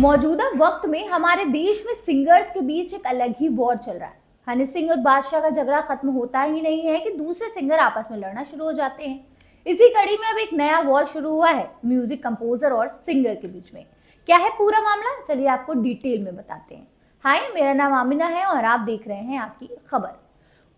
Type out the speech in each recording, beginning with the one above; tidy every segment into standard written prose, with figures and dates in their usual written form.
मौजूदा वक्त में हमारे देश में सिंगर्स के बीच एक अलग ही वॉर चल रहा है। हनी सिंह और बादशाह का झगड़ा खत्म होता ही नहीं है कि दूसरे सिंगर आपस में लड़ना शुरू हो जाते हैं। इसी कड़ी में अब एक नया वॉर शुरू हुआ है म्यूजिक कंपोजर और सिंगर के बीच में। क्या है पूरा मामला, चलिए आपको डिटेल में बताते हैं। हाय, मेरा नाम आमिना है और आप देख रहे हैं आपकी खबर।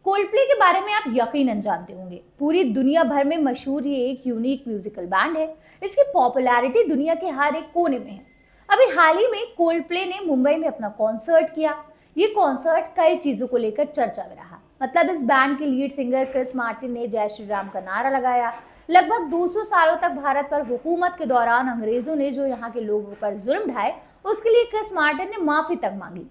कोल्डप्ले के बारे में आप यकीनन जानते होंगे। पूरी दुनिया भर में मशहूर ये एक यूनिक म्यूजिकल बैंड है। इसकी पॉपुलैरिटी दुनिया के हर एक कोने में है। अभी हाल ही में कोल्डप्ले ने मुंबई में अपना कॉन्सर्ट किया। ये कॉन्सर्ट कई चीजों को लेकर चर्चा में रहा। मतलब इस बैंड के लीड सिंगर क्रिस मार्टिन ने जय श्री राम का नारा लगाया। लगभग 200 सालों तक भारत पर हुकूमत के दौरान अंग्रेजों ने जो यहाँ के लोगों पर जुल्म ढाए, उसके लिए क्रिस मार्टिन ने माफी तक मांगी।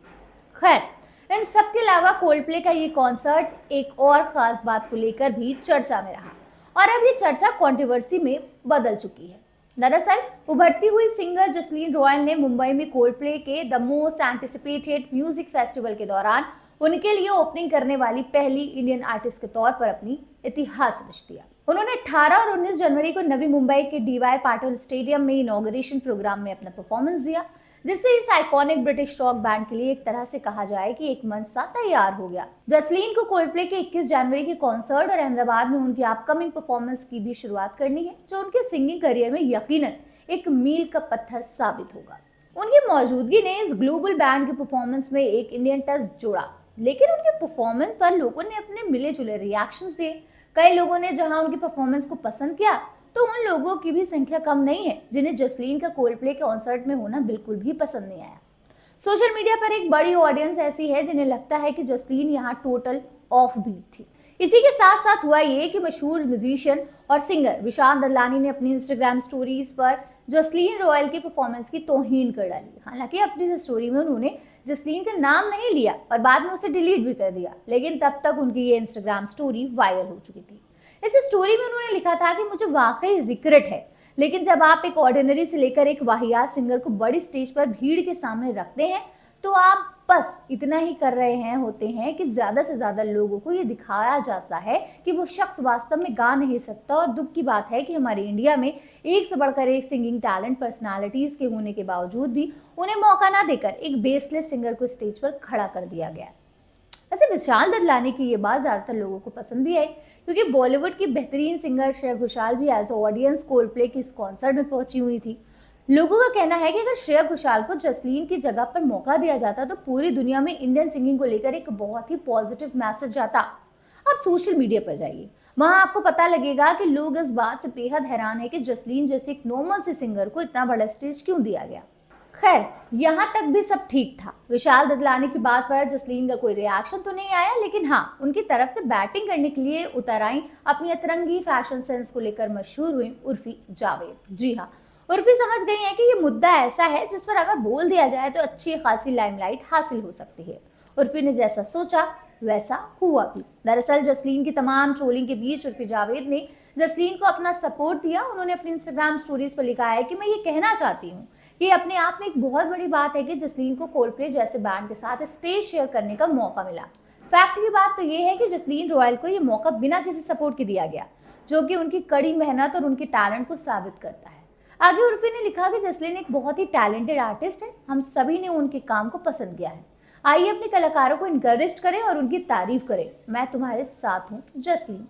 खैर, इन सब के अलावा कोल्डप्ले का ये कॉन्सर्ट एक और खास बात को लेकर भी चर्चा में रहा और अब ये चर्चा कंट्रोवर्सी में बदल चुकी है। दरअसल उभरती हुई सिंगर जसलीन रॉयल ने मुंबई में कोल्डप्ले के the most anticipated music festival के दौरान उनके लिए ओपनिंग करने वाली पहली इंडियन आर्टिस्ट के तौर पर अपनी इतिहास रच दिया। उन्होंने 18 और 19 जनवरी को नवी मुंबई के डीवाई पाटिल स्टेडियम में इनॉग्रेशन प्रोग्राम में अपना परफॉर्मेंस दिया, जिससे इस आइकॉनिक ब्रिटिश रॉक बैंड के लिए एक तरह से कहा जाए कि एक मंच सा तैयार हो गया। जसलीन को कोल्डप्ले के 21 जनवरी के कॉन्सर्ट और अहमदाबाद में उनकी अपकमिंग परफॉर्मेंस की भी शुरुआत करनी है, जो उनके सिंगिंग करियर में यकीनन एक मील का पत्थर साबित होगा। उनकी मौजूदगी ने इस ग्लोबल बैंड की परफॉर्मेंस में एक इंडियन टच जोड़ा, लेकिन उनके परफॉर्मेंस पर लोगों ने अपने मिले जुले रिएक्शंस दिए। कई लोगों ने जहां उनकी परफॉर्मेंस को पसंद किया, तो उन लोगों की भी संख्या कम नहीं है जिन्हें जसलीन का कोल्डप्ले के कॉन्सर्ट में होना बिल्कुल भी पसंद नहीं आया। सोशल मीडिया पर एक बड़ी ऑडियंस ऐसी है जिन्हें लगता है कि जसलीन यहाँ टोटल ऑफ बीट थी। इसी के साथ साथ हुआ ये कि मशहूर म्यूजिशियन और सिंगर विशाल ददलानी ने अपनी इंस्टाग्राम स्टोरीज पर जसलीन रॉयल की परफॉर्मेंस की तौहीन कर डाली। हालांकि अपनी स्टोरी में उन्होंने जसलीन का नाम नहीं लिया और बाद में उसे डिलीट भी कर दिया, लेकिन तब तक उनकी ये इंस्टाग्राम स्टोरी वायरल हो चुकी थी। इस स्टोरी में उन्होंने लिखा था कि मुझे वाकई रिग्रेट है, लेकिन जब आप एक ऑर्डिनरी से लेकर एक वाहियात सिंगर को बड़ी स्टेज पर भीड़ के सामने रखते हैं, तो आप बस इतना ही कर रहे हैं होते हैं कि ज्यादा से ज्यादा लोगों को ये दिखाया जाता है कि वो शख्स वास्तव में गा नहीं सकता। और दुख की बात है कि हमारे इंडिया में एक से बढ़कर एक सिंगिंग टैलेंट पर्सनालिटीज के होने के बावजूद भी उन्हें मौका ना देकर एक बेसलेस सिंगर को स्टेज पर खड़ा कर दिया गया। वैसे विशाल ददलानी की ये बात ज्यादातर लोगों को पसंद भी आई, क्योंकि बॉलीवुड की बेहतरीन सिंगर श्रेया घोषाल भी एज ऑडियंस कोल्डप्ले के इस कॉन्सर्ट में पहुंची हुई थी। लोगों का कहना है कि अगर श्रेया घोषाल को जसलीन की जगह पर मौका दिया जाता तो पूरी दुनिया में इंडियन सिंगिंग को लेकर एक बहुत ही पॉजिटिव मैसेज जाता। आप सोशल मीडिया पर जाइए, वहां आपको पता लगेगा कि लोग इस बात से बेहद हैरान है कि जसलीन जैसे एक नॉर्मल से सिंगर को इतना बड़ा स्टेज क्यों दिया गया। खैर, यहाँ तक भी सब ठीक था। विशाल ददलानी की बात पर जसलीन का कोई रिएक्शन तो नहीं आया, लेकिन हाँ, उनकी तरफ से बैटिंग करने के लिए उतर आई अपनी अतरंगी फैशन सेंस को लेकर मशहूर हुई उर्फी जावेद। जी हाँ, उर्फी समझ गई है कि ये मुद्दा ऐसा है जिस पर अगर बोल दिया जाए तो अच्छी खासी लाइमलाइट हासिल हो सकती है। उर्फी ने जैसा सोचा वैसा हुआ भी। दरअसल जसलीन की तमाम ट्रोलिंग के बीच उर्फी जावेद ने जसलीन को अपना सपोर्ट दिया। उन्होंने अपनी इंस्टाग्राम स्टोरीज पर लिखा है कि मैं ये कहना चाहती हूँ कि अपने आप में एक बहुत बड़ी बात है कि जसलीन को कोल्डप्ले जैसे बैंड के साथ स्टेज शेयर करने का मौका मिला। फैक्ट की बात तो ये है कि जसलीन रॉयल को ये मौका बिना किसी सपोर्ट के दिया गया, जो कि उनकी कड़ी मेहनत और उनके टैलेंट को साबित करता है। आगे उर्फी ने लिखा कि जसलीन एक बहुत ही टैलेंटेड आर्टिस्ट है, हम सभी ने उनके काम को पसंद किया है। आइए अपने कलाकारों को इनकरेज करें और उनकी तारीफ करें। मैं तुम्हारे साथ हूँ जसलीन।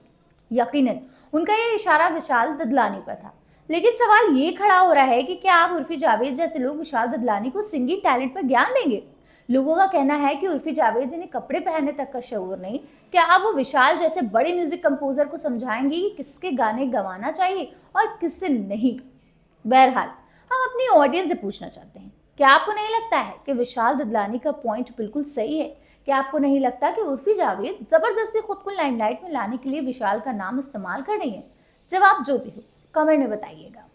यकीनन उनका ये इशारा विशाल ददलानी पर था, लेकिन सवाल ये खड़ा हो रहा है कि क्या आप उर्फी जावेद जैसे लोग विशाल ददलानी को सिंगिंग टैलेंट पर ज्ञान देंगे। लोगों का कहना है कि उर्फी जावेद जिन्हें कपड़े पहनने तक का शऊर नहीं, क्या अब वो विशाल जैसे बड़े म्यूजिक कंपोजर को समझाएंगे कि किसके गाने गवाना चाहिए और किससे नहीं। बहरहाल, हम अपनी ऑडियंस से पूछना चाहते हैं, क्या आपको नहीं लगता है कि विशाल ददलानी का पॉइंट बिल्कुल सही है? क्या आपको नहीं लगता कि उर्फी जावेद जबरदस्ती खुद को लाइमलाइट में लाने के लिए विशाल का नाम इस्तेमाल कर रही है? जवाब जो भी हो कमेंट में बताइएगा।